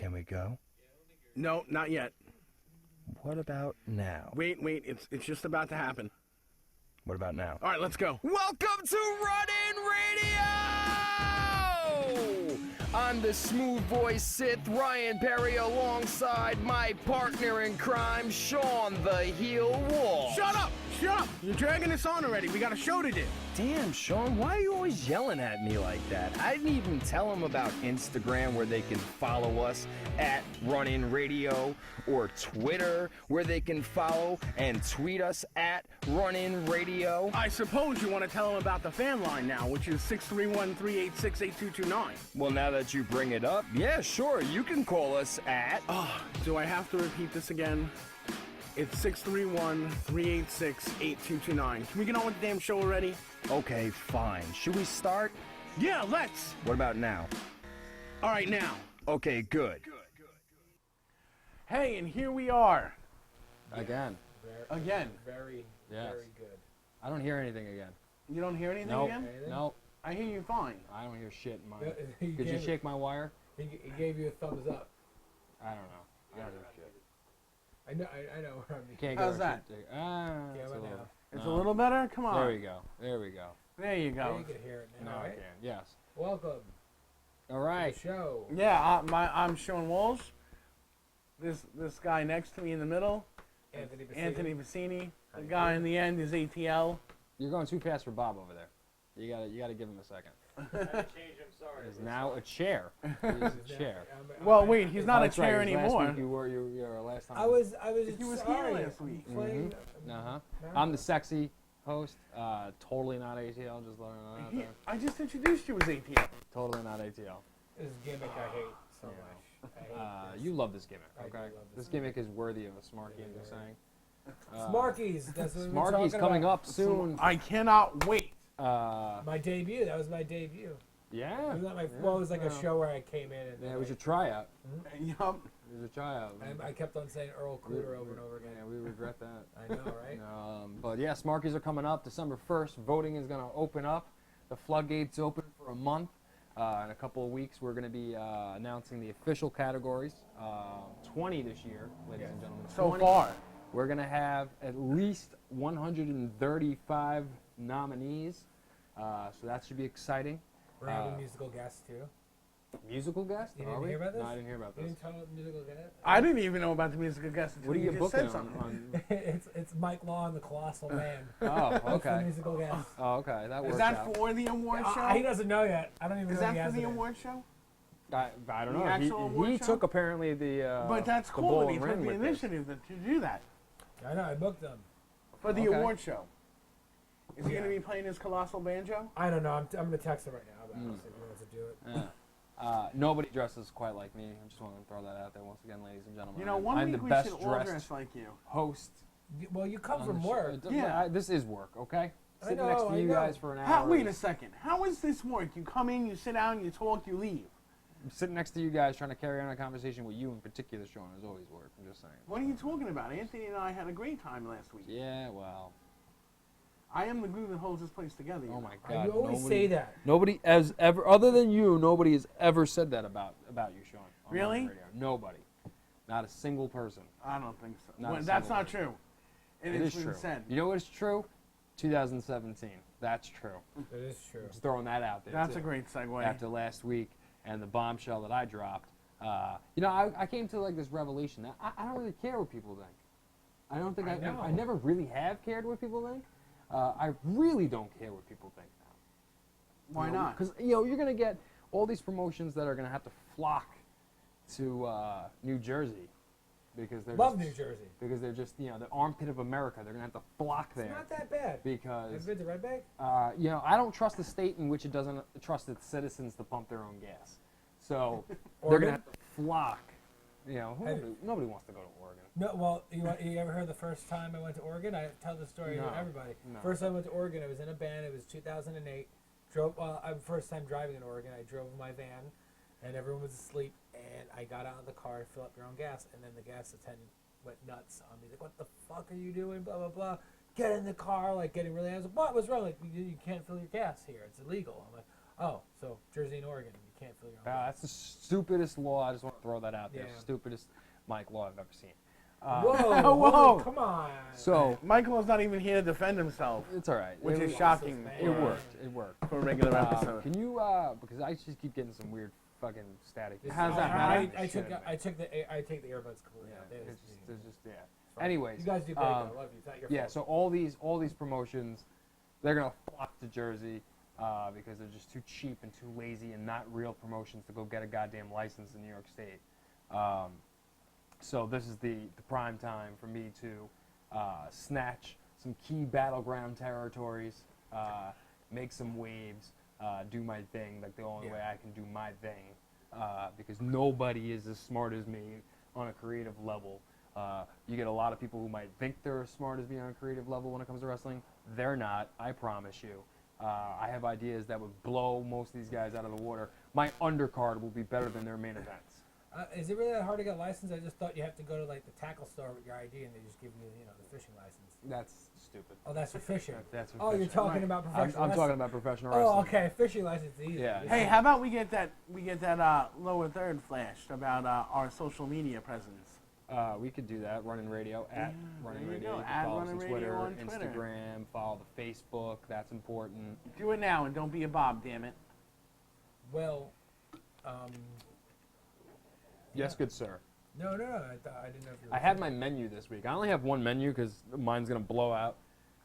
Can we go? No, not yet. What about now? Wait, it's just about to happen. What about now? All right, let's go. Welcome to Run-In Radio! I'm the Smooth Voiced Syth, Ryan Perry, alongside my partner in crime, Sean the Heel Walsh. Shut up! You're dragging us on already. We got a show to do. Damn, Sean, why are you always yelling at me like that? I didn't even tell them about Instagram, where they can follow us at Run-In Radio, or Twitter, where they can follow and tweet us at Run-In Radio. I suppose you want to tell them about the fan line now, which is 631-386-8229. Well, now that you bring it up, yeah, sure, you can call us at... Do I have to repeat this again? It's 631-386-8229. Can we get on with the damn show already? Okay, fine. Should we start? Yeah, let's. What about now? All right, now. Okay, good. Hey, and here we are. Again. Again. Very good. I don't hear anything again. You don't hear anything Nope. again? Nope. I hear you fine. I don't hear shit in mine. He Could you gave- shake my wire? He gave you a thumbs up. I don't know. I don't hear shit. I know. I mean, Can't How's get our that? shit Yeah, it's a but little. now. It's No. a little better? Come on. There we go. There we go. There you Yeah, go. you can hear it No, now, I right? can. Yes. Welcome All to right. the show. Yeah, I'm Sean Walsh. This guy next to me in the middle, Anthony Pasini. The guy in the end is ATL. You're going too fast for Bob over there. You gotta give him a second. There's now a chair. There's a chair. Well, wait, he's not Oh, a that's right, chair 'cause last anymore. week you were last time. I was He was sorry. here last week. Playing, I'm the sexy host. Totally not ATL. Just letting it out there. I just introduced you as ATL. Totly not ATL. This gimmick I hate so much. I hate You love this gimmick, I do okay? love This this gimmick is worthy of a Smarky, I'm just saying. Smarkies. That's what we've been Smarky's talking coming about. up soon. I cannot wait. My debut. That was my debut. Yeah. It was not my. Well, it was like a show where I came in and. Yeah, it was a tryout. Yup. It was a tryout. I kept on saying Earl Cooter over and over again. Yeah, we regret that. I know, right? But yeah, Smarkies are coming up December 1st. Voting is going to open up. The floodgates open for a month. In a couple of weeks, we're going to be announcing the official categories. 20 this year, ladies and gentlemen. So 20. far. We're going to have at least 135 nominees. So that should be exciting. We're having musical guests too. Musical guest? You Are didn't we? hear about this? No, I didn't hear about You this. didn't tell musical guest. I didn't even know about the musical guest until What are you you just booking said on? something. It's Mike Law and the Colossal Man. Oh, That's the okay. musical guest. Oh, okay. That works Is that out. for the award show? He doesn't know yet. I don't even Is know if he that has for the it. award show? I don't The know. actual award He show? took apparently the. But that's the cool bull that he and took ran the with this. initiative to do that I know. I booked them. for the Okay. award show. Is he Yeah. going to be playing his colossal banjo? I don't know. I'm gonna text him right now about it. See if he wants to do it. Yeah. Nobody dresses quite like me. I just want to throw that out there once again, ladies and gentlemen. You know, one I'm week the we best should all dressed dress like you. host. Well, you come on from the show. work. It doesn't Yeah. matter. This is work, okay? I Sitting know, next to I you know. guys for an hour. Wait a second. How does this work? You come in, you sit down, you talk, you leave. Sitting next to you guys trying to carry on a conversation with you in particular, Sean, is always work. I'm just saying. What are you talking about? Anthony and I had a great time last week. Yeah, well. I am the glue that holds this place together. Oh my I God. always say that. Nobody has ever, other than you, nobody has ever said that about you, Sean. on Really? radio. Nobody. Not a single person. I don't think so. Not a Well, that's single not person. true. It It's is been true. said. You know what is true? 2017. That's true. It is true. Just throwing that out there. That's too. a great segue. After last week and the bombshell that I dropped, you know, I came to like this revelation that I don't really care what people think. I don't think I know. I never really have cared what people think. I really don't care what people think now. Why not? Because you're gonna get all these promotions that are gonna have to flock to New Jersey because they're Love just, New Jersey. because they're just the armpit of America. They're gonna have to flock It's there not that bad. Have because you been to Red Bank? I don't trust a state in which it doesn't trust its citizens to pump their own gas. So they're Oregon? gonna have to flock. Nobody wants to go to Oregon. No. Well, you ever heard the first time I went to Oregon? I tell the story No. to everybody. No. First time I went to Oregon, I was in a band. It was 2008. First time driving in Oregon. I drove my van, and everyone was asleep. And I got out of the car, fill up your own gas, and then the gas attendant went nuts on me. He's like, "What the fuck are you doing? Blah blah blah. Get in the car!" Like getting really. I was like, "What was wrong? Like you can't fill your gas here. It's illegal." I'm like, "Oh, so Jersey and Oregon, you can't fill your own That's gas. the stupidest law. I just want to throw that out there. Yeah. Stupidest mic law I've ever seen. Whoa, Whoa. come on. So Michael's not even here to defend himself, it's all right. which It is was- shocking. It worked. It worked. For a regular episode. Can you? Because I just keep getting some weird fucking static. How's that I better? take the earbuds completely out. Yeah, They're it's just yeah. fine. Anyways, You guys do great. I love you. It's not your yeah. fault. So all these promotions, they're gonna flock to Jersey because they're just too cheap and too lazy and not real promotions to go get a goddamn license in New York State. So this is the prime time for me to snatch some key battleground territories, make some waves, do my thing like the only way I can do my thing, because nobody is as smart as me on a creative level. You get a lot of people who might think they're as smart as me on a creative level when it comes to wrestling. They're not, I promise you. I have ideas that would blow most of these guys out of the water. My undercard will be better than their main events. Is it really that hard to get licensed? I just thought you have to go to like the tackle store with your ID and they just give you, the fishing license. That's stupid. Oh, that's for fishing. That's for Oh, you're fishing. talking about I'm professional. talking wrestling. about professional wrestling. Oh, okay. Fishing license is easy. Yeah. Hey, how about we get that lower third flashed about our social media presence? We could do that. Running Radio at Running there you Radio. go. You can At follow us Running on Radio Twitter, on Twitter. Instagram. Follow the Facebook. That's important. Do it now and don't be a Bob, damn it. Well, Yes, good sir. no. I didn't know if you were I have my menu this week. I only have one menu because mine's gonna blow out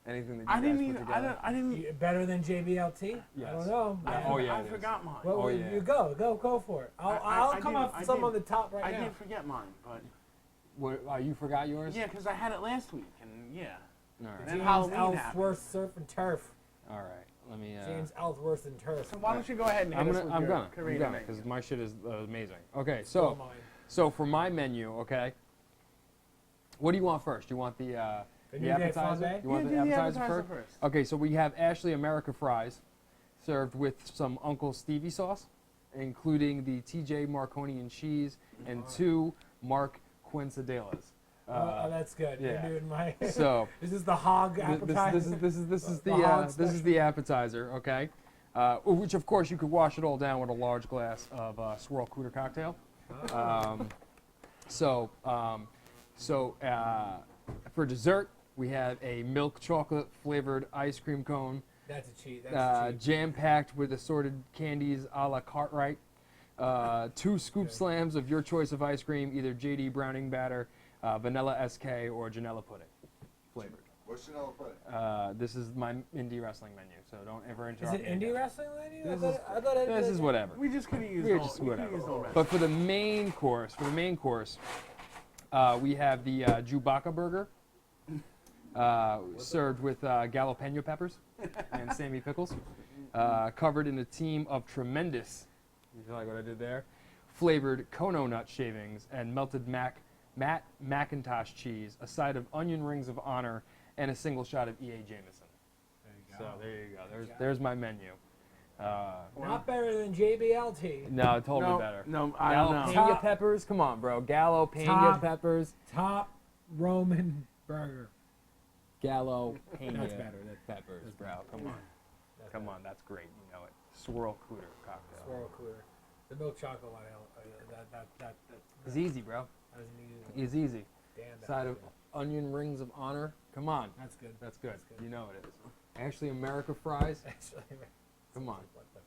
anything that you I guys didn't put even. together. I didn't. Better than JBLT? Yes. I don't know. Oh, yeah, I it is. forgot mine. Well, Oh, yeah. you go for it. I'll I come did- off I some did- on the top right I now. did forget mine, but You forgot yours? yeah, because I had it last week, and yeah. All right. Then James Halloween Ellsworth Surf and Turf. All right. Let me. James Ellsworth and Turf. So why don't you go ahead and hit us with I'm your gonna, career because my shit is amazing. Okay, Still so mine. for my menu, okay. What do you want first? You want the New Day appetizer? flambe? You want Yeah, the do the appetizer appetizer first? first. Okay, so we have Ashley America fries, served with some Uncle Stevie sauce, including the TJ Marconi cheese and 2 Mark Quincedalas. Oh, that's good. yeah. You're doing my. So Is this the hog appetizer? this is The hog this is the appetizer, okay? Which of course you could wash it all down with a large glass of Swirl Cooter cocktail. For dessert, we have a milk chocolate flavored ice cream cone, That's a cheat. That's a cheat. jam-packed with assorted candies a la Cartwright. 2 scoop slams of your choice of ice cream, either JD Browning batter, vanilla SK, or Janella pudding flavored. What's Chanel pudding? This is my indie wrestling menu, so don't ever Is interrupt it me indie again. wrestling lady? This I thought it This is whatever. We just could have used We're all. just we could've whatever. used all rest. But for the main course, we have the Chewbacca burger, served with jalapeno peppers and Sammy pickles, covered in a team of tremendous, you feel like what I did there, flavored Kono nut shavings and melted Matt Macintosh cheese, a side of onion rings of honor, and a single shot of E.A. Jameson. So there you go. There's my menu. Not better than JBLT. No, totally no, better. no, I don't know. Jalapeno Top- peppers, come on, bro. Jalapeno Top- peppers. Top Roman burger. Jalapeno That's better. peppers, bro. Come on. Come on, that's great. You know it. Swirl Cooter cocktail. Swirl Cooler. The milk chocolate one. That It's easy, bro. doesn't need It's easy. Damn. That Side was of onion rings of honor. Come on. good. That's good. That's good. That's good. You know it is. Ashley America fries. Actually, Come on. what the-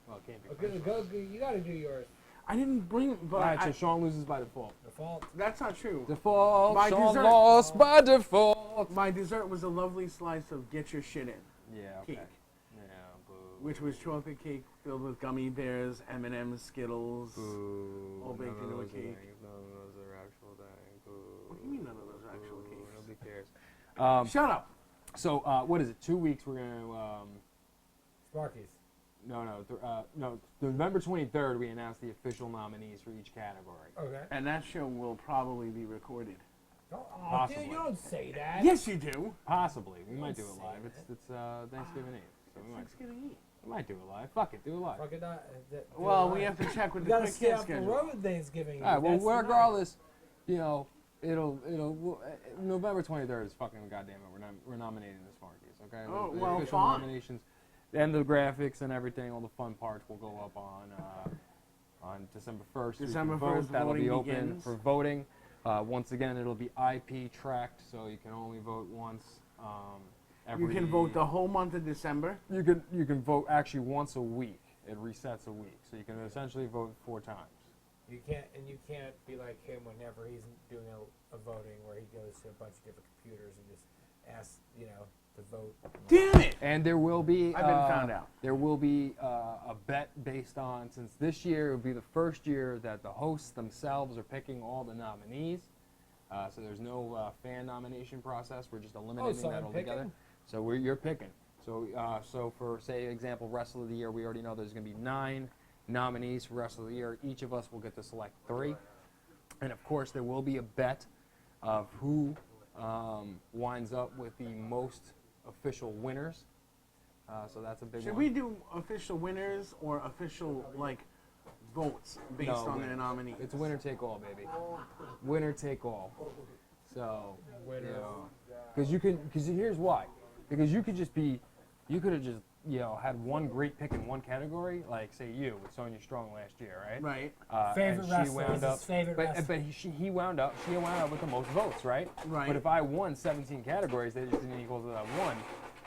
Well, it can't be. Okay, go. You got to do yours. I didn't bring, but All right, so Sean loses by default. Default. that's not true. Default. My Sean dessert- lost by default. My dessert was a lovely slice of get your shit in Yeah. Okay. cake, Yeah. Boo. which was chocolate cake filled with gummy bears, M&M's, Skittles. Boo. all baked None of into a those are cake. things. None of those are actual things. Boo. What do you mean none of those are actual Boo. cakes? Nobody cares. Shut up. So what is it? 2 weeks we're gonna. Sparkies. No. November 23rd, we announced the official nominees for each category. Okay. And that show will probably be recorded. Don't, Possibly. dude, you don't say that. Yes, you do. Possibly, we might do Don't it say live. that. It's Thanksgiving Eve, so Thanksgiving Eve. we might do it live. Fuck it, do it live. Fuck it, not. Well, we have to check with You the gotta quick stay hit off the schedule. road Thanksgiving. All right. Well, That's the night. regardless, November 23rd is fucking goddamn it. We're nominating the Sparkies. Okay. Oh, The well, official fine. nominations. And the graphics and everything, all the fun parts will go up on December 1st. December You can vote. 1st, That'll be voting open begins. for voting. Once again, it'll be IP tracked, so you can only vote once. You can vote the whole month of December. You can vote actually once a week. It resets a week, so you can essentially vote 4 times. You can't be like him whenever he's doing a voting where he goes to a bunch of different computers and just asks, to vote. Damn it! And there will be I've been found out. There will be a bet based on, since this year will be the first year that the hosts themselves are picking all the nominees. So there's no fan nomination process. We're just eliminating that altogether. So you're picking. So for say example, Wrestle of the Year, we already know there's going to be 9 nominees for Wrestle of the Year. Each of us will get to select 3, and of course there will be a bet of who winds up with the most official winners. So that's a big one. Should we do official winners or official votes based on their nominees? It's winner take all, baby. Winner take all. So, because here's why. Because you could have just had one great pick in one category, like say you with Sonya Strong last year, right? Right. Favorite wrestler is his favorite wrestler. But she wound up with the most votes, right? Right. But if I won 17 categories, that just didn't equal to that one.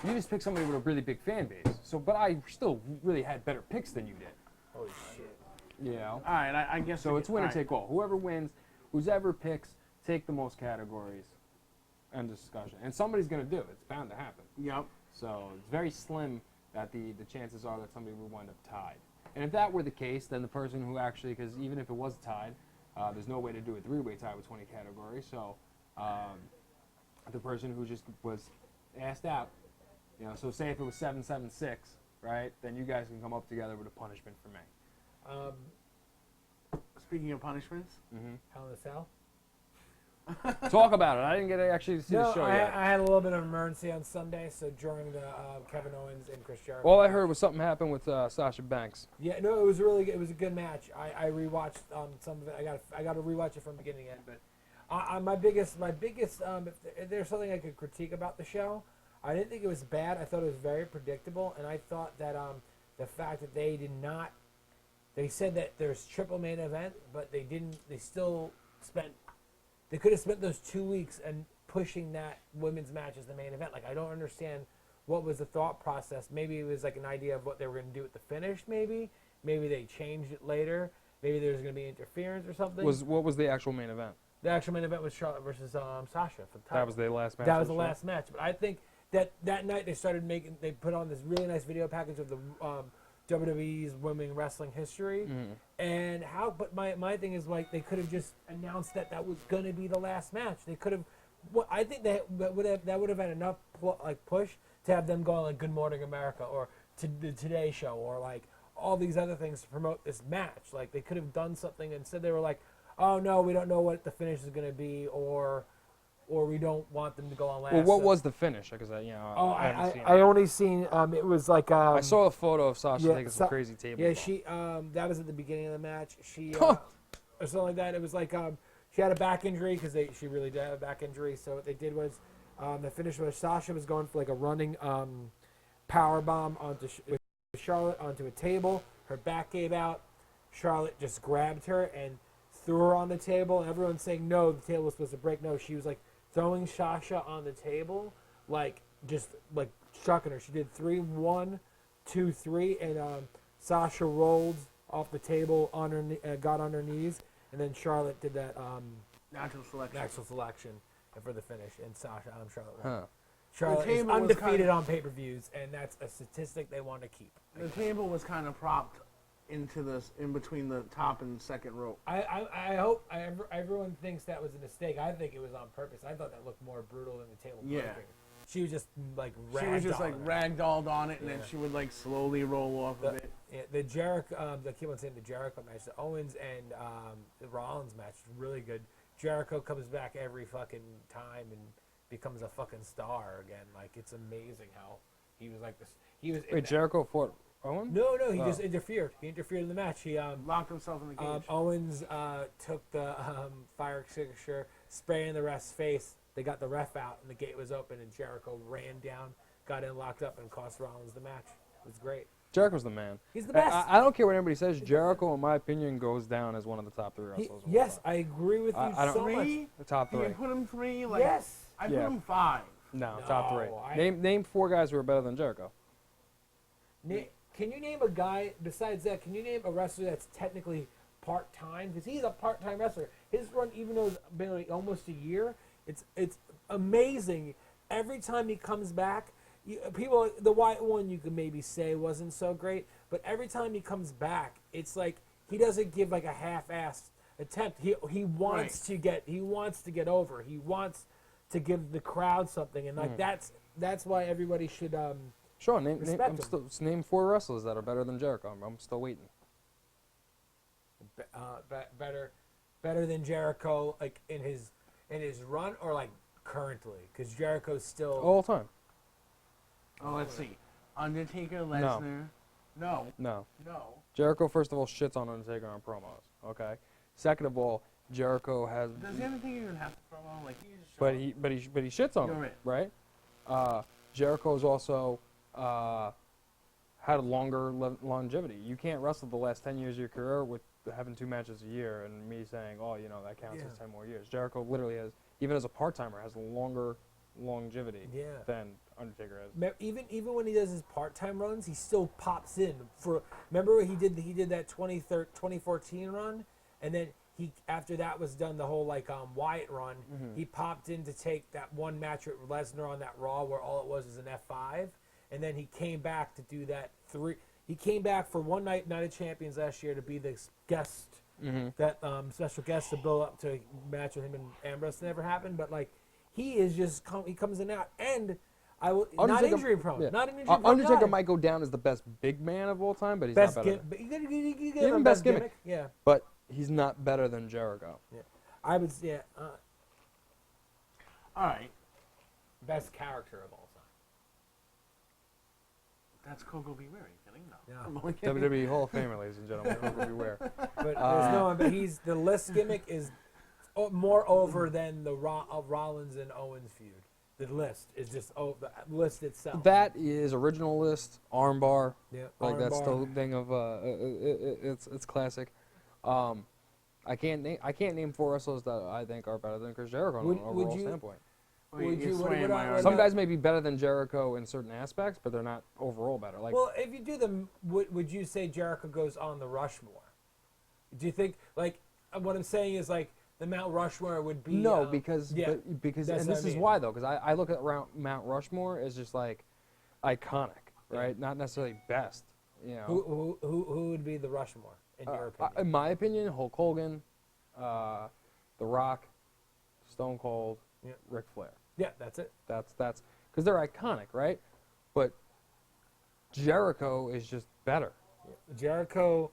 You just picked somebody with a really big fan base. So, but I still really had better picks than you did. Holy shit. All right, I guess So it's winner take all. Whoever wins, whoever picks, take the most categories. End discussion. And somebody's going to do it. It's bound to happen. Yep. So it's very slim that the chances are that somebody would wind up tied. And if that were the case, then the person who actually, because even if it was tied, there's no way to do a 3-way tie with 20 categories. So the person who just was asked out, so say if it was 7-7-6, right, then you guys can come up together with a punishment for me. Speaking of punishments, Hell in a Cell? Talk about it. I didn't get to actually see the show I yet. had a little bit of emergency on Sunday, so during the Kevin Owens and Chris Jericho. All I heard was something happened with Sasha Banks. Yeah, no, it was really good. It was a good match. I rewatched some of it. I got to rewatch it from beginning to end. But my biggest if there's something I could critique about the show, I didn't think it was bad. I thought it was very predictable, and I thought that the fact that they did not, they said that there's triple main event, but they didn't. They still spent. They could have spent those 2 weeks and pushing that women's match as the main event. Like, I don't understand what was the thought process. Maybe it was like an idea of what they were going to do at the finish, maybe. Maybe they changed it later. Maybe there's going to be interference or something. What was the actual main event? The actual main event was Charlotte versus Sasha for the title. That was the last match. That was the last match. But I think that night they put on this really nice video package of the WWE's women wrestling history, and but my thing is like they could have just announced that was going to be the last match. They could have. I think that would have had enough push to have them go on like Good Morning America or to the Today Show or like all these other things to promote this match. Like they could have done something. Instead they were like, oh no, we don't know what the finish is going to be, or we don't want them to go on last. Well, what was the finish? Because I haven't seen it. I only seen it was like I saw a photo of Sasha taking some crazy table. Yeah, she that was at the beginning of the match. She or something like that. It was like she had a back injury because she really did have a back injury. So what they did was the finish was Sasha was going for like a running power bomb with Charlotte onto a table. Her back gave out. Charlotte just grabbed her and threw her on the table. And everyone's saying no, the table was supposed to break. No, she was like throwing Sasha on the table, just chucking her. She did 3, 1, 2, 3, and Sasha rolled off the table on her, got on her knees, and then Charlotte did that natural selection for the finish, and Charlotte won. Huh. Charlotte is undefeated on pay-per-views, and that's a statistic they want to keep. The table was kind of propped into this in between the top and second rope. I hope everyone thinks that was a mistake. I think it was on purpose. I thought that looked more brutal than the table breaking. She was just ragdolled on it, and then she would slowly roll off of it. Yeah, the Jericho, I keep on saying the Jericho match, the Owens and the Rollins match is really good. Jericho comes back every fucking time and becomes a fucking star again. Like, it's amazing how he was like this. Wait, Jericho fought Owens? No, he just interfered. He interfered in the match. He locked himself in the cage. Owens took the fire extinguisher, sprayed in the ref's face. They got the ref out, and the gate was open, and Jericho ran down, got in, locked up, and cost Rollins the match. was great. Jericho's the man. He's the best. I don't care what anybody says. Jericho, in my opinion, goes down as one of the top 3 wrestlers. of all Yes, time. I agree with you I don't- so much. Three? The top You 3. put him 3? Like, Yes. I Yeah. put him 5. No, top 3. I- Name 4 guys who are better than Jericho. Can you name a guy besides that? Can you name a wrestler that's technically part-time? Because he's a part-time wrestler. His run, even though it's been like almost a year, it's amazing. Every time he comes back, people, the White one you could maybe say wasn't so great, but every time he comes back, it's like he doesn't give like a half-assed attempt. He wants to get over. He wants to give the crowd something, and like that's why everybody should Sure, name respect him. name 4 wrestlers that are better than Jericho. I'm still waiting. better than Jericho, like in his run, or like currently, because Jericho's still. All time. Oh, let's see. Undertaker, Lesnar. No. No. No. Jericho, first of all, shits on Undertaker on promos. Okay. Second of all, Jericho has. Does the Undertaker even have to promo? Like, he just But shows he shits on You're him, right. right? Jericho's also had a longer longevity. You can't wrestle the last 10 years of your career with having 2 matches a year and me saying, oh, you know, that counts as 10 more years. Jericho literally has, even as a part-timer, has longer longevity than Undertaker has. Even when he does his part-time runs, he still pops in. Remember he did that 2014 run, and then after that was done, the whole like Wyatt run, he popped in to take that one match with Lesnar on that Raw where all it was an F5, and then he came back to do that 3. He came back for one night of Champions last year to be the guest, that special guest to build up to a match with him and Ambrose. That never happened, but like he is just he comes in and out, and I will not injury prone. Yeah. Not an injury prone. Undertaker guy. might go down as the best big man of all time, but he's Best not better. you give Even him best gimmick. Yeah. But he's not better than Jericho. Yeah. I would All right. best character of all time. That's Coco Beware. Are you kidding? No. Yeah. I'm only kidding. WWE Hall of Famer, ladies and gentlemen. Coco Beware. But there's no one. But the list gimmick is more over than the Rollins and Owens feud. The list is just the list itself. That is original list, armbar. Yeah, Like that's the armbar. thing of it's classic. I can't name 4 wrestlers that I think are better than Chris Jericho from an overall standpoint. Wait, Would you're you- swaying would my I- arm. Some guys may be better than Jericho in certain aspects, but they're not overall better. Like Well, if you do them, would you say Jericho goes on the Rushmore? Do you think like what I'm saying is like the Mount Rushmore would be no, because yeah, because that's and what this I is mean. why though, because I look at Mount Rushmore as just like iconic, right? Not necessarily best. You know, who would be the Rushmore in your opinion? in my opinion, Hulk Hogan, The Rock, Stone Cold, Ric Flair. Yeah, that's it. That's because they're iconic, right? But Jericho is just better. Jericho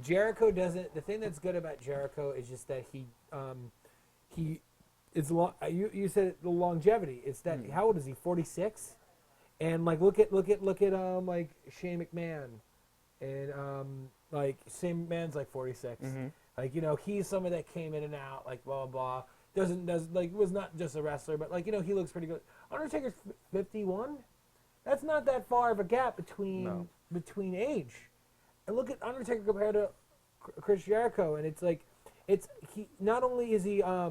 doesn't. The thing that's good about Jericho is just that he is long. You said the longevity. It's that how old is he? 46, and like look at like Shane McMahon, and like Shane McMahon's like 46. Like he's someone that came in and out like blah blah. Doesn't like was not just a wrestler, but like he looks pretty good. Undertaker's 51. That's not that far of a gap between age. And look at Undertaker compared to Chris Jericho, and it's like he not only is he a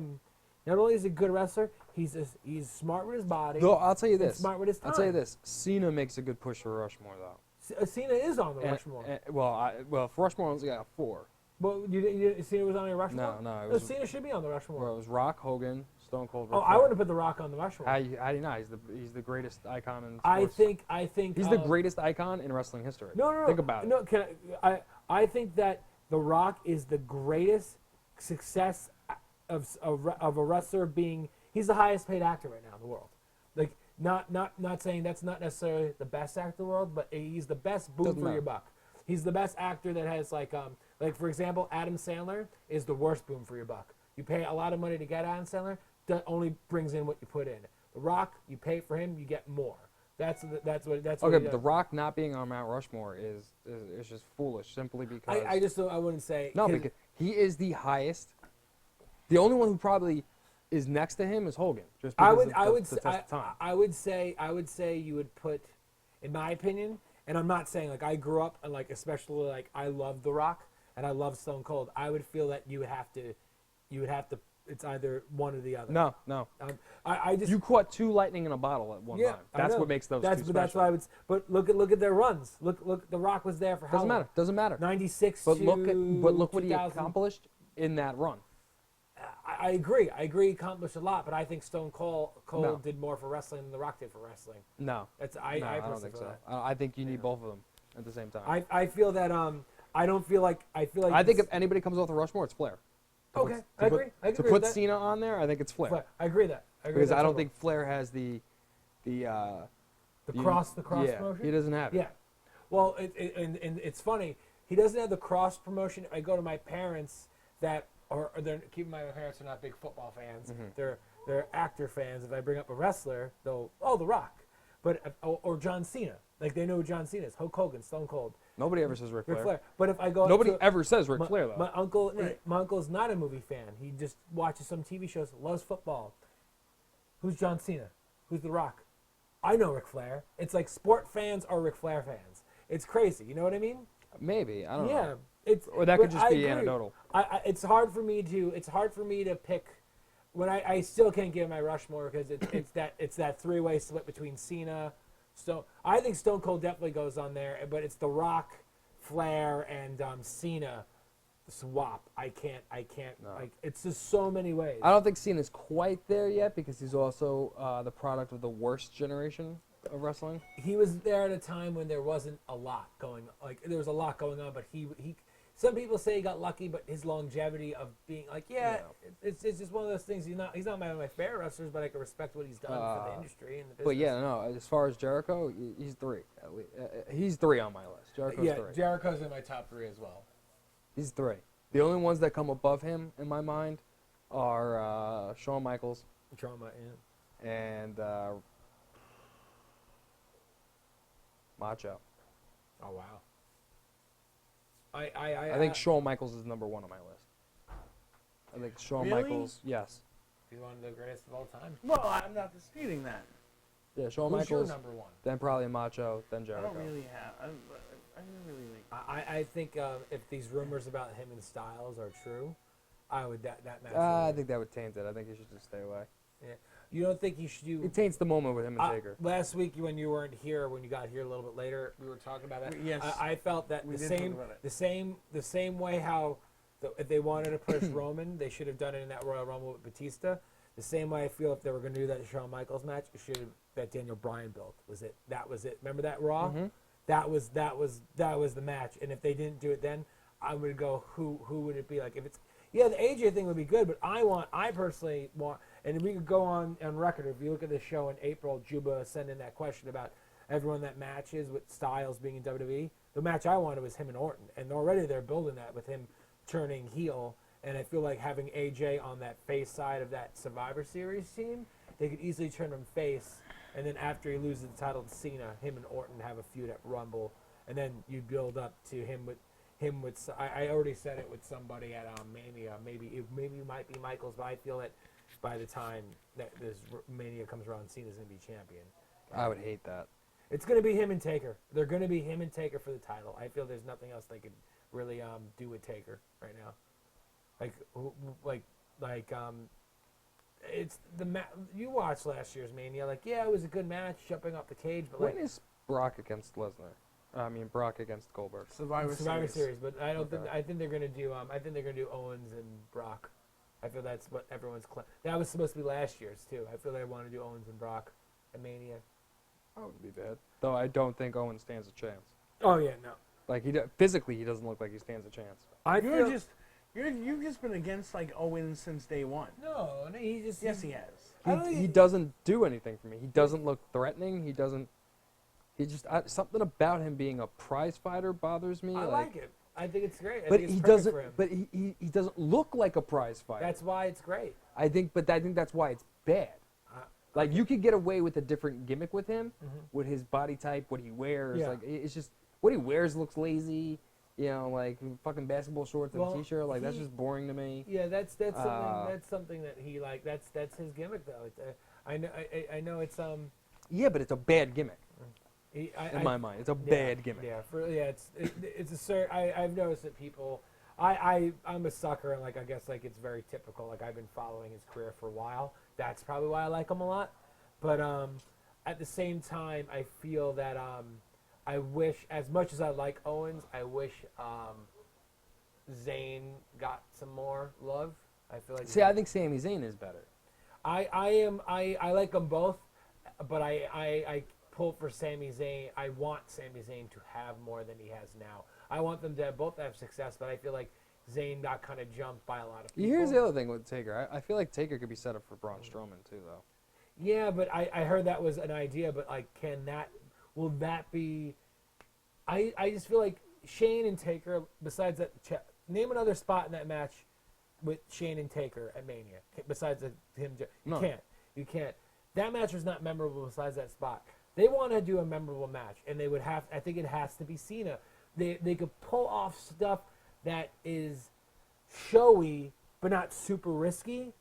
good wrestler, he's smart with his body. Though I'll tell you and this. smart with his time. I'll tell you this. Cena makes a good push for Rushmore though. Cena is on the Rushmore. Well, for Rushmore, only got 4. But Cena was on the Rushmore. No, it was. Cena should be on the Rushmore. Well, it was Rock, Hogan, Stone Cold. Oh, I wouldn't have put The Rock on the Rushmore. How do you not? He's the greatest icon in sports. I think He's the greatest icon in wrestling history. No. Think about it. No, I think that The Rock is the greatest success of a wrestler being. He's the highest paid actor right now in the world. Like not saying that's not necessarily the best actor in the world, but he's the best boom Doesn't for your matter. buck. He's the best actor that has like for example, Adam Sandler is the worst boom for your buck. You pay a lot of money to get Adam Sandler, that only brings in what you put in. The Rock, you pay for him, you get more. That's what Okay, he but does. The Rock not being on Mount Rushmore is just foolish simply because. I just don't, I wouldn't say no, because he is the highest. The only one who probably is next to him is Hogan. Just because I would the test of time. say you would put, in my opinion, and I'm not saying like I grew up and like especially like I love The Rock and I love Stone Cold. I would feel that you would have to. It's either one or the other. No. I just You caught 2 lightning in a bottle at one time. I That's know. what makes those two special. That's what I would. But look at their runs. Look. The Rock was there for how long? Doesn't matter. 96 But to look what he 2000. accomplished in that run. I agree. I agree. He accomplished a lot, but I think Stone Cold No. did more for wrestling than The Rock did for wrestling. No. I I don't personally think feel so. that. I think you need both of them at the same time. I feel that I don't feel like I feel like I think this- if anybody comes off the Rushmore, it's Flair. To Okay, put- I to agree. put- I To agree put with that. Cena on there, I think it's Flair. I agree with that. I agree Because with that I don't totally. think Flair has the cross Yeah, promotion. he doesn't have it. Yeah. Well, and it's funny. He doesn't have the cross promotion. I go to my parents that are they're keeping my parents are not big football fans. Mm-hmm. They're actor fans. If I bring up a wrestler, they'll The Rock, or John Cena. Like they know who John Cena is. Hulk Hogan, Stone Cold, Nobody ever says Ric Ric Flair. Flair. But if I go Nobody to, ever says Ric my, Flair though. my uncle's not a movie fan. He just watches some TV shows, loves football. Who's John Cena? Who's The Rock? I know Ric Flair. It's like sport fans are Ric Flair fans. It's crazy. You know what I mean? Maybe I don't Yeah. know. It's Or that could but just I be agree. anecdotal. It's hard for me to pick. When I still can't give my Rushmore because it's that 3-way split between Cena, Stone. I think Stone Cold definitely goes on there, but it's The Rock, Flair, and Cena swap. I can't. Like it's just so many ways. I don't think Cena's quite there yet because he's also the product of the worst generation of wrestling. He was there at a time when there wasn't a lot going. Like there was a lot going on, but he. Some people say he got lucky, but his longevity of being like, it's just one of those things. He's not one of my favorite wrestlers, but I can respect what he's done for the industry and the business. But yeah, no. As far as Jericho, he's 3. He's 3 on my list. Jericho's 3. Jericho's in my top 3 as well. He's 3. The only ones that come above him in my mind are Shawn Michaels Drama, yeah. and Macho. Oh wow. I I think Shawn Michaels is number 1 on my list. I think Shawn Really? Michaels, yes. he's one of the greatest of all time. Well, I'm not disputing that. Yeah, Shawn Who's your Michaels, number 1? then probably Macho, then I Jericho. don't really have. I don't really like. I think if these rumors about him and Styles are true, I would that match. I think that would taint it. I think he should just stay away. Yeah. You don't think you should do? It taints the moment with him and Taker. Last week when you weren't here, when you got here a little bit later, we were talking about that. Yes. I felt that We the did talk same, about it. the same way how if they wanted to push Roman, they should have done it in that Royal Rumble with Batista. The same way I feel if they were going to do that Shawn Michaels match, it should have that Daniel Bryan built. That was it. Remember that Raw? Mm-hmm. That was the match. And if they didn't do it then, I would go who would it be like if it's the AJ thing would be good, but I personally want, and we could go on record. If you look at the show in April, Juba sent in that question about everyone that matches with Styles being in WWE. The match I wanted was him and Orton, and already they're building that with him turning heel. And I feel like having AJ on that face side of that Survivor Series team, they could easily turn him face, and then after he loses the title to Cena, him and Orton have a feud at Rumble, and then you build up to him with. I already said it with somebody at Mania. Maybe it might be Michaels, but I feel that by the time that this Mania comes around, Cena's going to be champion. I would hate that. It's going to be him and Taker. They're going to be him and Taker for the title. I feel there's nothing else they could really do with Taker right now. It's the you watched last year's Mania. Like, yeah, it was a good match, jumping off the cage, but When like is Brock against Lesnar? I mean, Brock against Goldberg. Survivor Series. But I don't think Okay. I think they're gonna do Owens and Brock. I feel that's what everyone's that was supposed to be last year's too. I feel they want to do Owens and Brock at Mania. That wouldn't be bad. Though I don't think Owen stands a chance. Oh yeah, no. Like physically, he doesn't look like he stands a chance. You've just been against like Owens since day one. No, he just Yes, he has. I don't He think- doesn't do anything for me. He doesn't look threatening. He doesn't. He just something about him being a prize fighter bothers me. I like it. I think it's great. I But think it's he perfect doesn't. for him. But he doesn't look like a prize fighter. That's why it's great. I think that's why it's bad. Like you could get away with a different gimmick with him, with his body type, what he wears. Yeah. Like it's just what he wears looks lazy. You know, like fucking basketball shorts and a t-shirt. Like that's just boring to me. Yeah, that's something that he like. That's his gimmick though. I know it's Yeah, but it's a bad gimmick. In my mind, it's a bad gimmick. Yeah, I've noticed that people. I'm a sucker, and like I guess like it's very typical. Like I've been following his career for a while. That's probably why I like him a lot. But at the same time, I feel that I wish, as much as I like Owens, I wish Zayn got some more love. I feel like. See, I think Sami Zayn is better. I like them both, but I pull for Sami Zayn. I want Sami Zayn to have more than he has now. I want them to both have success, but I feel like Zayn got kind of jumped by a lot of people. Here's the other thing with Taker. I feel like Taker could be set up for Braun Strowman too, though. Yeah, but I heard that was an idea, but like, will that be? I just feel like Shane and Taker. Besides that, name another spot in that match with Shane and Taker at Mania. Besides him, you can't. That match was not memorable. Besides that spot, they want to do a memorable match, and they would have. I think it has to be Cena. They could pull off stuff that is showy but not super risky.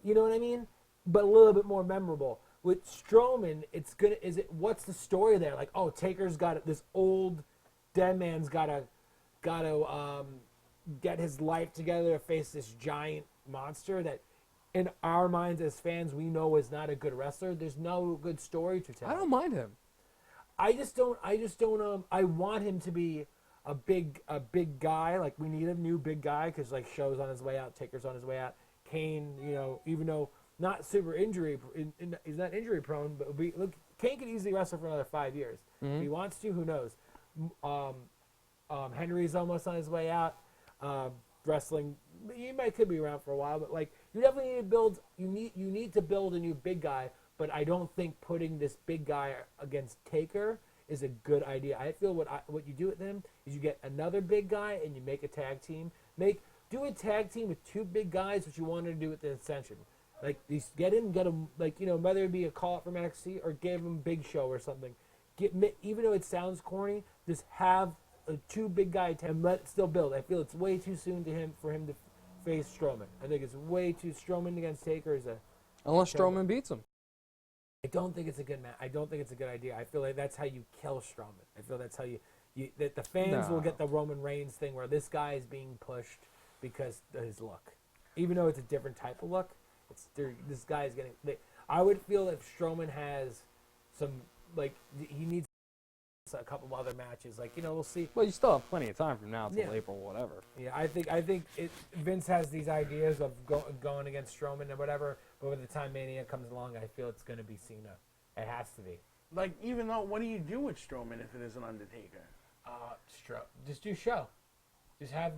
You know what I mean? But a little bit more memorable. With Strowman, what's the story there? Like, oh, Taker's got this old dead man's gotta get his life together to face this giant monster that in our minds as fans we know is not a good wrestler. There's no good story to tell. I don't mind him. I just don't I want him to be a big guy. Like, we need a new big guy because like Show's on his way out, Taker's on his way out. Kane, even though not super injury, he's not injury prone, but look, Kane could easily wrestle for another 5 years. If he wants to, who knows? Henry's almost on his way out. Wrestling, could be around for a while, but like, you definitely need to build. You need to build a new big guy. But I don't think putting this big guy against Taker is a good idea. I feel what you do with them is you get another big guy and you make a tag team. Do a tag team with two big guys, which you wanted to do with the Ascension. Like, get him, like, whether it be a call out from NXT or give him Big Show or something. Even though it sounds corny, just have two big guys and let it still build. I feel it's way too soon for him to face Strowman. I think it's way too. Strowman against Taker is unless Strowman beats him. I don't think it's a good match. I don't think it's a good idea. I feel like that's how you kill Strowman. I feel that's how that the fans will get the Roman Reigns thing where this guy is being pushed because of his look. Even though it's a different type of look, this guy is getting. I would feel if Strowman has some, like, he needs a couple of other matches. Like, we'll see. Well, you still have plenty of time from now till April, whatever. Yeah, I think Vince has these ideas of going against Strowman and whatever, but by the time Mania comes along, I feel it's going to be Cena. It has to be. Like, even though, what do you do with Strowman if it is an Undertaker? Just do show.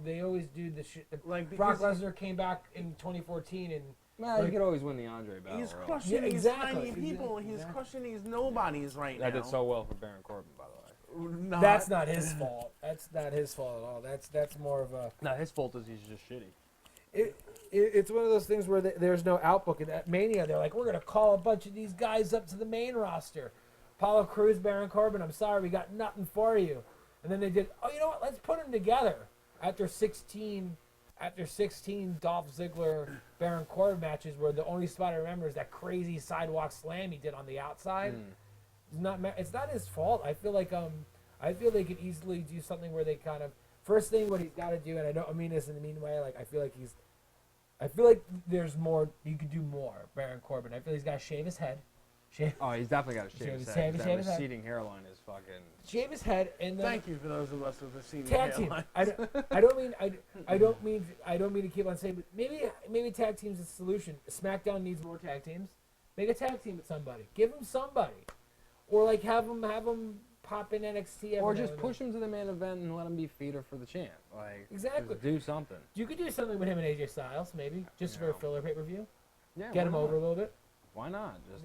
They always do the shit. Like, Brock Lesnar came back in 2014 and. Well, you could always win the Andre battle. He's crushing these tiny people. He's crushing these nobodies right now. That did so well for Baron Corbin, by the way. That's not his fault. That's not his fault at all. That's more of a. No, his fault is he's just shitty. It's one of those things where there's no outbook. And at Mania, they're like, we're going to call a bunch of these guys up to the main roster. Apollo Crews, Baron Corbin, I'm sorry, we got nothing for you. And then they did, you know what, let's put them together. After 16 Dolph Ziggler, Baron Corbin matches where the only spot I remember is that crazy sidewalk slam he did on the outside. It's not his fault. I feel like they could easily do something where they kind of, first thing what he's got to do, and I don't mean this in the mean way, like I feel like there's more, you could do more, Baron Corbin. I feel he's got to shave his head. Oh, he's definitely got to shave his head. That receding hairline is fucking. Shave his head and then. Thank you for those of us with receding tag team. I don't mean to keep on saying, but maybe tag team's the solution. SmackDown needs more tag teams. Make a tag team with somebody. Give them somebody, or like have them pop in NXT. Or just push him to the main event and let him be feeder for the champ. Like, exactly. Just do something. You could do something with him and AJ Styles, maybe just for a filler pay-per-view. Yeah. Get him over a little bit. Why not? Just,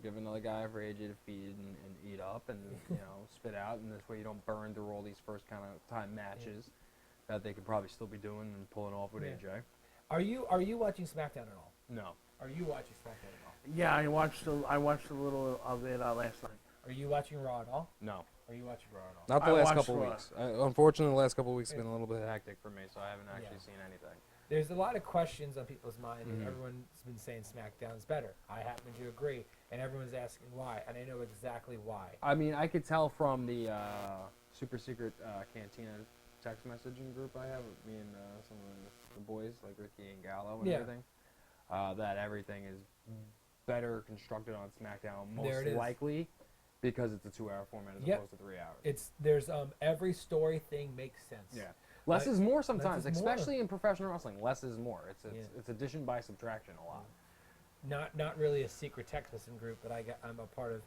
give another guy for AJ to feed and eat up and, spit out. And this way you don't burn through all these first kind of time matches that they could probably still be doing and pulling off with AJ. Are you watching SmackDown at all? No. Are you watching SmackDown at all? Yeah, I watched a little of it last night. Are you watching Raw at all? No. Are you watching Raw at all? Not the last couple weeks. Unfortunately, the last couple weeks have been a little bit hectic for me, so I haven't actually seen anything. there's a lot of questions on people's minds, and everyone's been saying SmackDown's better. I happen to agree, and everyone's asking why, and I know exactly why. I mean, I could tell from the super secret Cantina text messaging group I have with me and some of the boys, like Ricky and Gallo and everything, that everything is better constructed on SmackDown, most likely because it's a 2-hour format as opposed to 3 hours. There's every story thing makes sense. Yeah. Less is more sometimes, less is especially more. in professional wrestling. Less is more. It's addition by subtraction a lot. Not really a secret text messaging group, but I'm a part of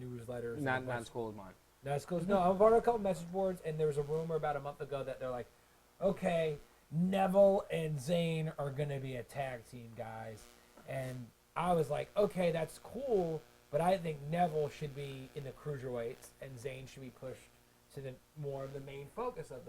newsletters. Not as cool as mine. Not as cool as, no, I'm a part of a couple message boards, and there was a rumor about a month ago that they're like, okay, Neville and Zayn are going to be a tag team, guys. And I was like, okay, that's cool, but I think Neville should be in the cruiserweights, and Zayn should be pushed to the more of the main focus of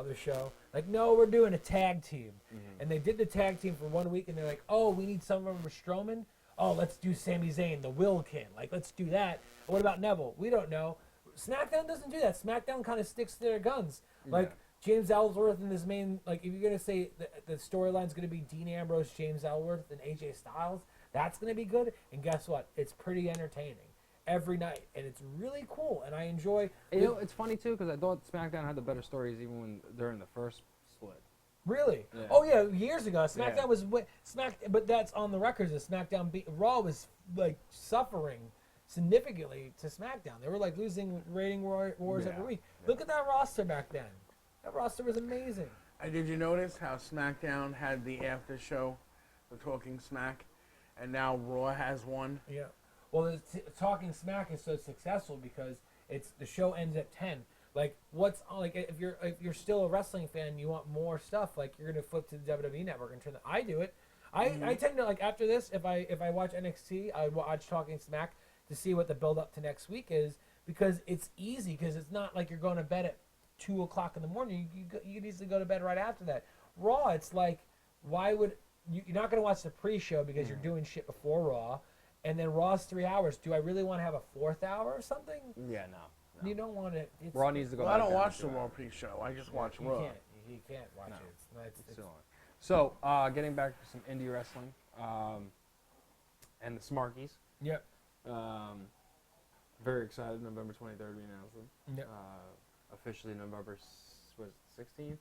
the show. Like, no, we're doing a tag team. And they did the tag team for 1 week, and they're like, oh, we need someone with Strowman? Oh, let's do Sami Zayn, the Wilkin. Like, let's do that. What about Neville? We don't know. SmackDown doesn't do that. SmackDown kind of sticks to their guns. Like, James Ellsworth and his main, like, if you're going to say the storyline's going to be Dean Ambrose, James Ellsworth, and AJ Styles, that's going to be good. And guess what? It's pretty entertaining every night, and it's really cool, and I enjoy. You know, it's funny too because I thought SmackDown had the better stories even during the first split. Really? Yeah. Oh yeah, years ago, SmackDown was but that's on the records. That SmackDown Raw was like suffering significantly to SmackDown. They were like losing rating wars every week. Look at that roster back then. That roster was amazing. Did you notice how SmackDown had the after show, the Talking Smack, and now Raw has one? Yeah. Well, Talking Smack is so successful because the show ends at 10. Like, if you're still a wrestling fan, you want more stuff. Like, you're gonna flip to the WWE Network and turn. I do it. I tend to, like, after this, if I watch NXT, I watch Talking Smack to see what the build up to next week is, because it's easy, because it's not like you're going to bed at 2 o'clock in the morning. You can easily go to bed right after that. Raw, it's like, why would you're not going to watch the pre-show because you're doing shit before Raw, and then Raw's 3 hours. Do I really want to have a fourth hour or something? Yeah, no. You don't want to. Raw needs to go. Well, I back don't down watch to the 2 Raw hours. pre-show. I just watch Raw. You can't watch No. it. It's Still on. So, getting back to some indie wrestling, and the Smarkies. Yep. Very excited. November 23rd, we announced them. Yep. Officially November 16th,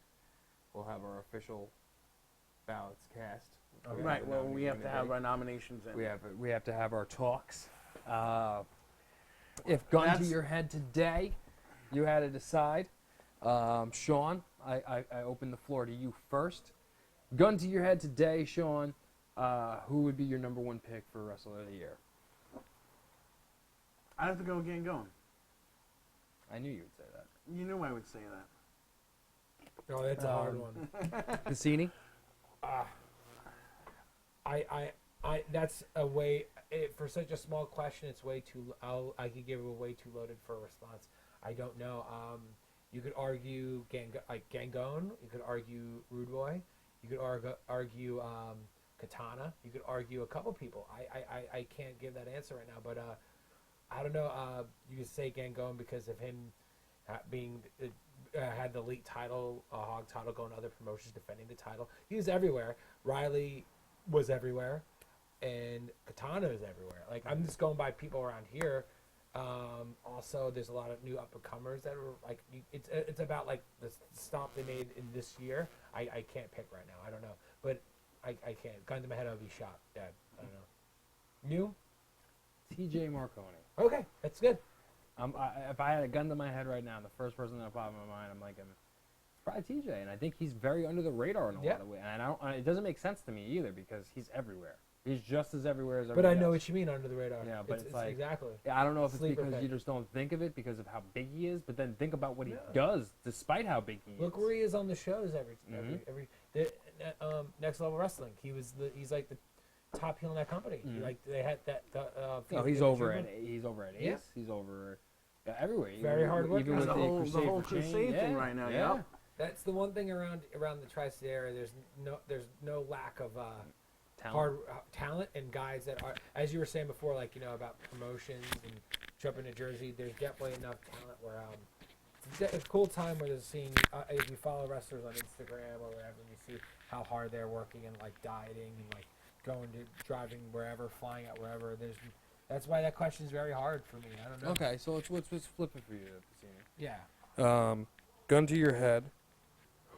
we'll have our official ballots cast. Right. Well, we have to have our nominations in. We have to have our talks. If gun to your head today, you had to decide. Sean, I open the floor to you first. Gun to your head today, Sean. Who would be your number one pick for Wrestler of the Year? I'd have to go again going. I knew you would say that. You knew I would say that. Oh, that's a hard one. Cassini? That's a way for such a small question. It's way too. I could give it way too loaded for a response. I don't know. You could argue Gangone. You could argue Rude Boy. You could argue Katana. You could argue a couple people. I can't give that answer right now, but I don't know. You could say Gangone because of him being had the elite title, hog title, going to other promotions, defending the title. He was everywhere. Riley was everywhere, and Katana is everywhere. Like, I'm just going by people around here. Also, there's a lot of new up and comers that are like. It's about like the stomp they made in this year. I can't pick right now. I don't know, but I can't. Gun to my head, I'll be shot dead. I don't know. You? TJ Marconi. Okay, that's good. If I had a gun to my head right now, the first person that popped in my mind, I'm like, it's probably TJ, and I think he's very under the radar in a lot of ways. And it doesn't make sense to me either because he's everywhere. He's just as everywhere as everybody But I know else. what you mean, under the radar. Yeah, but it's like exactly. I don't know if it's Sleeper because pick. you just don't think of it because of how big he is, but then think about what he does despite how big he is. Look where he is on the shows every Next Level Wrestling. He's like the top heel in that company. Like they had that. He's over at Ace. Yeah. He's over everywhere. Very hard worker. Even with the whole Crusade thing right now. Yeah. Yeah. That's the one thing around the tri-state area. There's no lack of Talent. hard talent and guys that are, as you were saying before, like about promotions and jumping to Jersey. There's definitely enough talent where it's a cool time where there's seeing if you follow wrestlers on Instagram or whatever, and you see how hard they're working and like dieting and like going to driving wherever, flying out wherever. That's why that question is very hard for me. I don't know. Okay, so let's flip it for you, Pasini. Yeah. Gun to your head.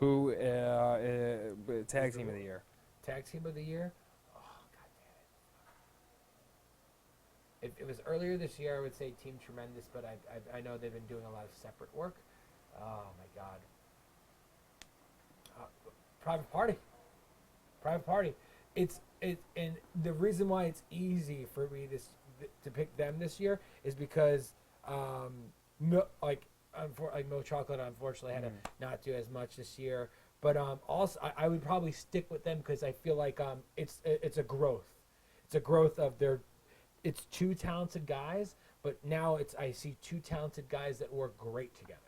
Who tag team of the year? Tag team of the year. Oh god damn it! If it was earlier this year, I would say Team Tremendous, but I know they've been doing a lot of separate work. Oh my god. Private Party. Private Party. And the reason why it's easy for me to pick them this year is because Mo Chocolate unfortunately had to not do as much this year, but also I would probably stick with them because I feel like it's a growth. It's a growth of it's two talented guys, but now I see two talented guys that work great together.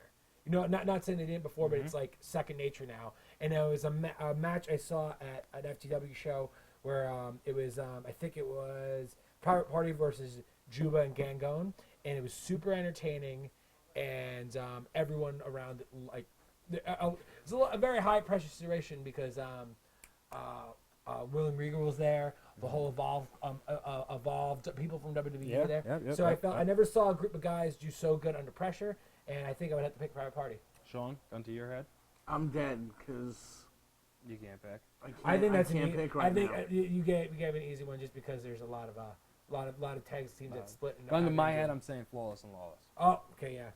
You know, not saying they didn't before, but it's like second nature now. And it was a match I saw at an FTW show where it was, I think it was Private Party versus Juba and Gangone, and it was super entertaining, and everyone around it, like, it was a very high pressure situation because William Regal was there, the whole evolved people from WWE were there. So I felt I never saw a group of guys do so good under pressure, and I think I would have to pick Private Party. Sean, gun to your head. I'm dead because You can't pick. I think that's can't pick right I think now. you gave an easy one just because there's a lot of tag teams that split. Gun to my head, I'm saying Flawless and Lawless. Oh, okay, yeah.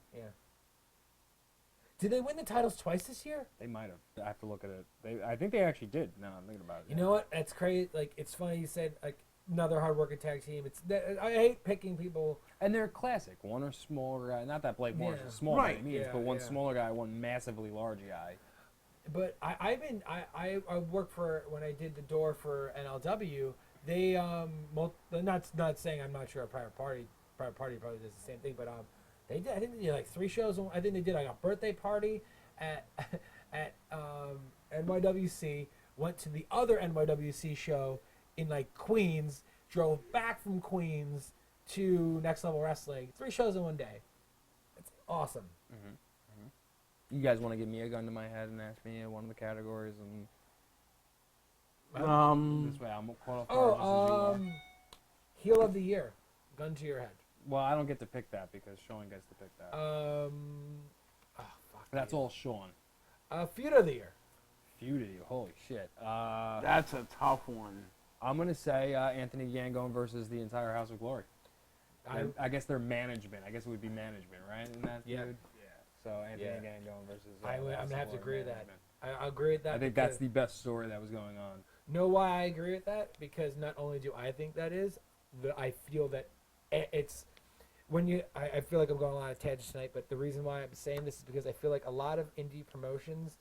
Did they win the titles twice this year? They might have. I have to look at it. I think they actually did. Now I'm thinking about it. You know what? That's crazy. Like, it's funny you said like another hard-working tag team. I hate picking people. And they're classic. One or smaller guy. Not that Blake Morris is small Right. by any means, but one smaller guy, one massively large guy. But I worked for when I did the door for NLW. They not saying I'm not sure a Private Party probably does the same thing, but they did. I think they did like 3 shows. I think they did like a birthday party at NYWC. Went to the other NYWC show in like Queens. Drove back from Queens to Next Level Wrestling. 3 shows in one day. It's awesome. You guys want to give me a gun to my head and ask me one of the categories, and this way I'm caught off guard just as you are. Heel of the Year. Gun to your head. Well, I don't get to pick that because Sean gets to pick that. That's all Sean. Feud of the Year. Feud of you, holy shit. That's a tough one. I'm gonna say Anthony Gangone versus the entire House of Glory. I guess they're management. I guess it would be management, right? In that feud? Yeah. So Anthony Gangone versus. I'm House gonna of have to Glory agree with that. management. I agree with that. I think that's the best story that was going on. Know why I agree with that? Because not only do I think that is, I feel that it's when you. I feel like I'm going on a lot of tangents tonight, but the reason why I'm saying this is because I feel like a lot of indie promotions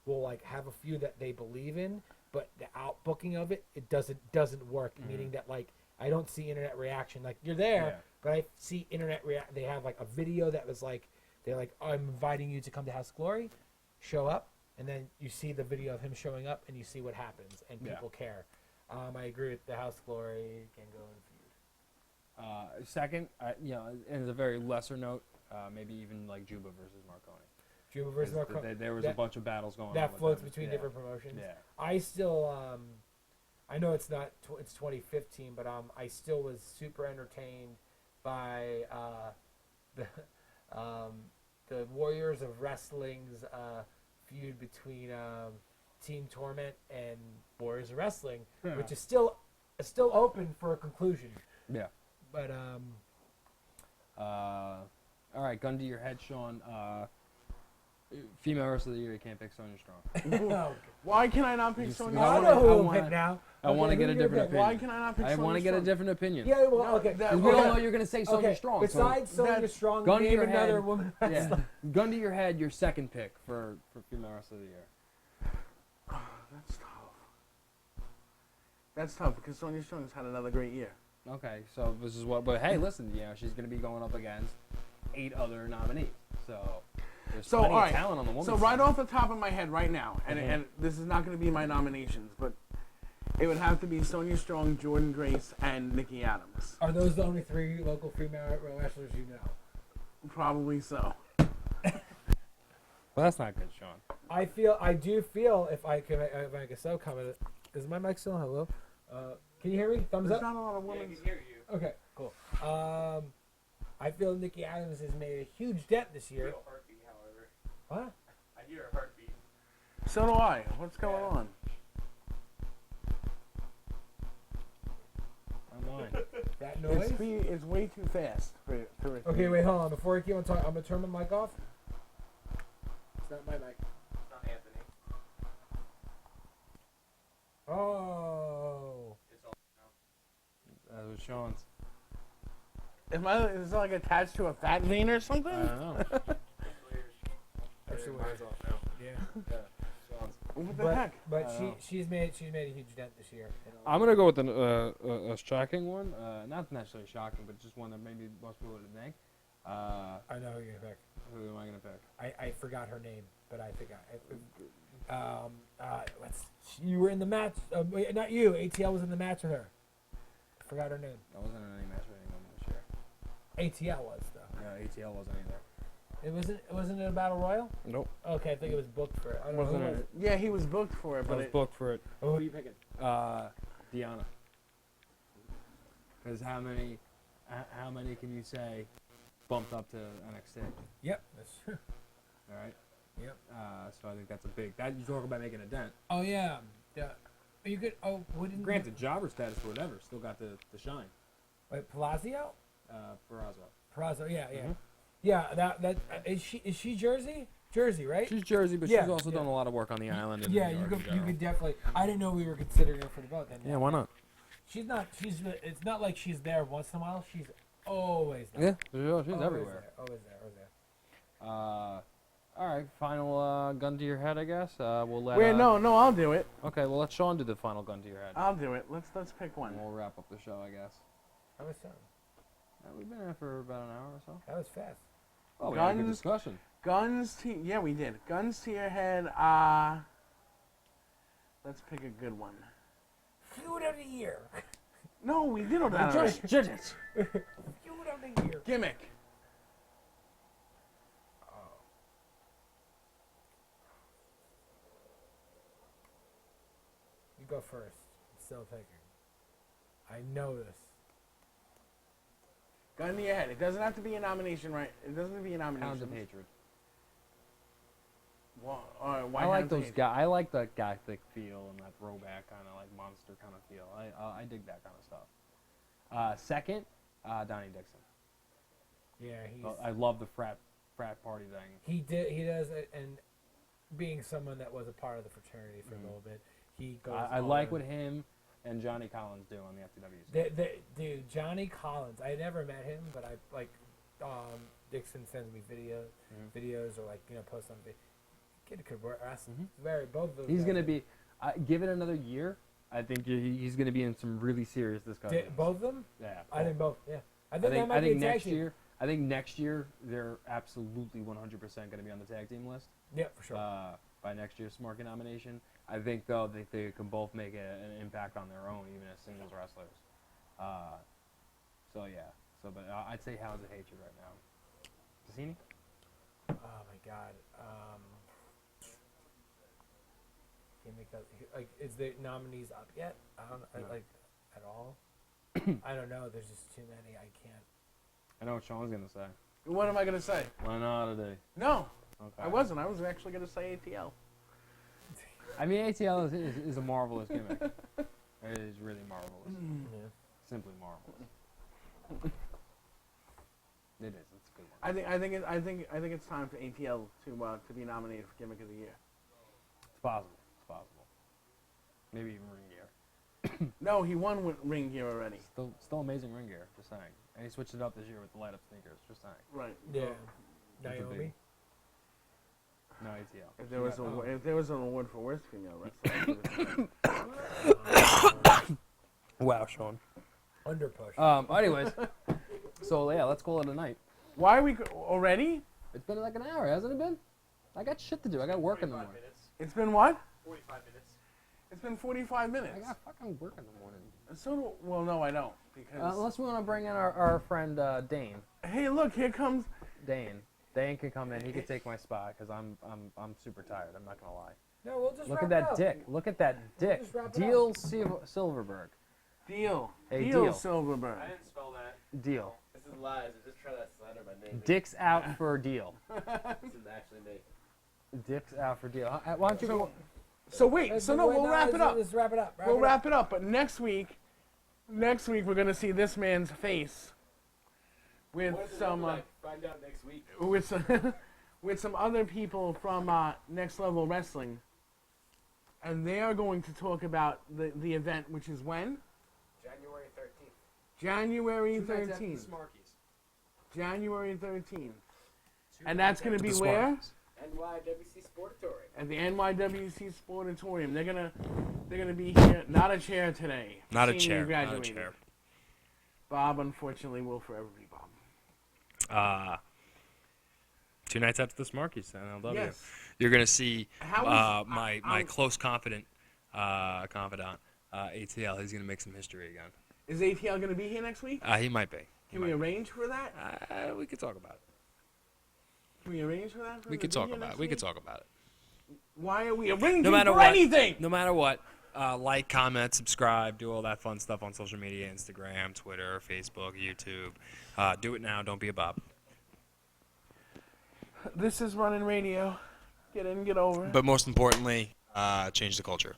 will like have a few that they believe in, but the outbooking of it doesn't work. Meaning that like I don't see internet reaction. Like you're there, but I see internet react. They have like a video that was like they're like, oh, I'm inviting you to come to House of Glory, show up. And then you see the video of him showing up, and you see what happens, and people care. I agree with the House of Glory can go in feud. Second, and as a very lesser note, maybe even like Juba versus Marconi. Juba versus Marconi. There was a bunch of battles going on. That with floats them. between different promotions. Yeah. I still, I know it's not. It's 2015, but I still was super entertained by the Warriors of Wrestling's. Feud between Team Torment and Warriors of Wrestling, which is still open for a conclusion. Yeah. But all right, gun to your head, Sean. Female wrestler of the year, you can't pick Sonya Strong. Why can I not pick Sonya? I know who we'll pick now. I want to get a different opinion. Why can I not pick Sonya? I want to get a different opinion. Yeah, well, okay. We all know you're going to say Sonya Strong. Besides Sonya Strong, gun to name your another head. woman. Yeah. Gun to your head, your second pick for female wrestler of the year. That's tough. That's tough because Sonya Strong has had another great year. Okay, so this is what. But hey, listen, she's going to be going up against 8 other nominees. So there's plenty of talent on the women's So right side. off the top of my head right now, and this is not going to be my nominations, but it would have to be Sonya Strong, Jordan Grace, and Nikki Adams. Are those the only 3 local female wrestlers you know? Probably so. Well, that's not good, Sean. I do feel if I can make a sub comment. Is my mic still on? Hello? Can you hear me? Thumbs There's up? not a lot of women. Okay, cool. I feel Nikki Adams has made a huge dent this year. A heartbeat, however. What? I hear a heartbeat. So do I. What's going on? I'm on. That noise? It's way too fast for it. Okay, wait, hold on. Before I keep on talking, I'm going to turn my mic off. It's not my mic. It's not Anthony. Oh. It's all now. That was Sean's. Is it like attached to a fat vein or something? I don't know. Actually, Mine's off now. Yeah. Sean's. What the heck? But she's made a huge dent this year. I'm gonna go with a shocking one. Not necessarily shocking, but just one that maybe most people would think. I know who you're gonna pick. Who am I gonna pick? I forgot her name, but I think you were in the match. Wait, not you. ATL was in the match with her. I forgot her name. I wasn't in any match with anyone this year. ATL was though. Yeah, ATL wasn't either. It wasn't a battle royal. Nope. Okay, I think it was booked for it. I don't know. Wasn't Who was it? Yeah, he was booked for it, I but was booked for it. Oh, who are you picking? Deanna. Because how many can you say bumped up to NXT? Yep, that's true. All right. Yep. So I think that's a big. That you talk about making a dent. Oh yeah. Yeah. You could. Oh, wouldn't. Granted, jobber status or whatever, still got the shine. Wait, Palazzo. Peraza. Peraza. Yeah, yeah. Mhm. Yeah. That is she Jersey? Jersey, right? She's Jersey, but Yeah, she's also yeah. done a lot of work on the island. And Yeah, New you York could in you general. could definitely. I didn't know we were considering her for the vote. Then Yeah, why not? She's not. It's not like she's there once in a while. She's always there. Yeah, she's Always everywhere. There, always there. Always there. All right, final gun to your head, I guess. We'll let. wait, no, I'll do it. Okay, well let Sean do the final gun to your head. I'll do it. Let's pick one. And we'll wrap up the show, I guess. How was that? We've been here for about an hour or so. That was fast. Oh, we had a good Guns- discussion. Yeah, we did. Guns to your head. Let's pick a good one. Feud of the year. No, we did all that. Just did it. Feud of the year. Gimmick. You go first. I'm still taking. I know this. Gun to your head. It doesn't have to be a nomination, right? It doesn't have to be a nomination. Hounds of Hatred. Why I like Hounds of those Hatred? guys. I like that gothic feel and that throwback kind of like monster kind of feel. I dig that kind of stuff. Second, Donnie Dixon. Yeah, he's. I love the frat party thing. He does it, and being someone that was a part of the fraternity for a little bit, he goes. I all like in. what him and Johnny Collins do on the FTW. Dude, Johnny Collins. I never met him, but I like. Dixon sends me videos or like posts on. Kid could work. Very both of those. He's guys. gonna be. Give it another year. I think he's gonna be in some really serious discussions. Both of them. Yeah. I think both. Yeah. I I think that think, might be a tag next team. year. I think next year they're absolutely 100% going to be on the tag team list. Yeah, for sure. By next year's Smarky nomination, I think though they can both make an impact on their own, even as singles wrestlers. So yeah. But I'd say Hounds of Hatred right now. Pasini? Oh my God. Is the nominees up yet? I don't No. like at all. I don't know. There's just too many. I can't. I know what Sean's gonna say. What am I gonna say? Why not today? No, Okay. I wasn't. I was actually gonna say ATL. I mean, ATL is a marvelous gimmick. It is really marvelous. Yeah. Simply marvelous. It is. It's a good one. I think it's time for ATL to be nominated for Gimmick of the Year. It's possible. It's possible. Maybe even ring gear. No, he won with ring gear already. Still amazing ring gear. Just saying. And he switched it up this year with the light up sneakers. Just saying. Right. Yeah. That's a Naomi. big- No ATL. If there was an award for worst female wrestler. Wow, Sean. Underpush. Anyways, so yeah, let's call it a night. Why are we already? It's been like an hour, hasn't it been? I got shit to do. I got work in the morning. It's been what? 45 minutes. It's been 45 minutes. I got fucking work in the morning. Well, no, I don't because. Unless we want to bring in our friend Dane. Hey, look, here comes. Dane. Dane can come in. He can take my spot because I'm super tired. I'm not gonna lie. No, we'll just Look wrap at it that up. dick. Look at that dick. just wrap it Deal Silverberg. Deal. Hey, Deal Deal. Silverberg. didn't spell that. Deal. This is lies. I just try to slander my name. Dick's out for a deal. This is actually me. Dick's out for deal. Why don't you go? So wait. So no, we'll wrap it up. Let's wrap it up. We'll wrap it up. But next week we're gonna see this man's face with some Find out next week. with some with some other people from Next Level Wrestling, and they are going to talk about the event, which is when? January 13th. January 13th. January 13th. And that's going to be where? NYWC Sportatorium. At the NYWC Sportatorium. They're gonna be here. Not a chair today. Not a Senior chair. Not a graduating. chair. Bob, unfortunately, will forever be Bob. 2 nights after the Smarkies, and I love you. Yes. You're gonna see How is- my close confidant, confidant, ATL. He's gonna make some history again. Is ATL gonna be here next week? He might be. Can we arrange for that? We could talk about it. Can we arrange for that? We could talk about it. We could talk about it. Why are we arranging No matter for what. anything? No matter what. Like, comment, subscribe, do all that fun stuff on social media: Instagram, Twitter, Facebook, YouTube. Do it now. Don't be a Bob. This is Running Radio. Get in, get over. But most importantly, change the culture.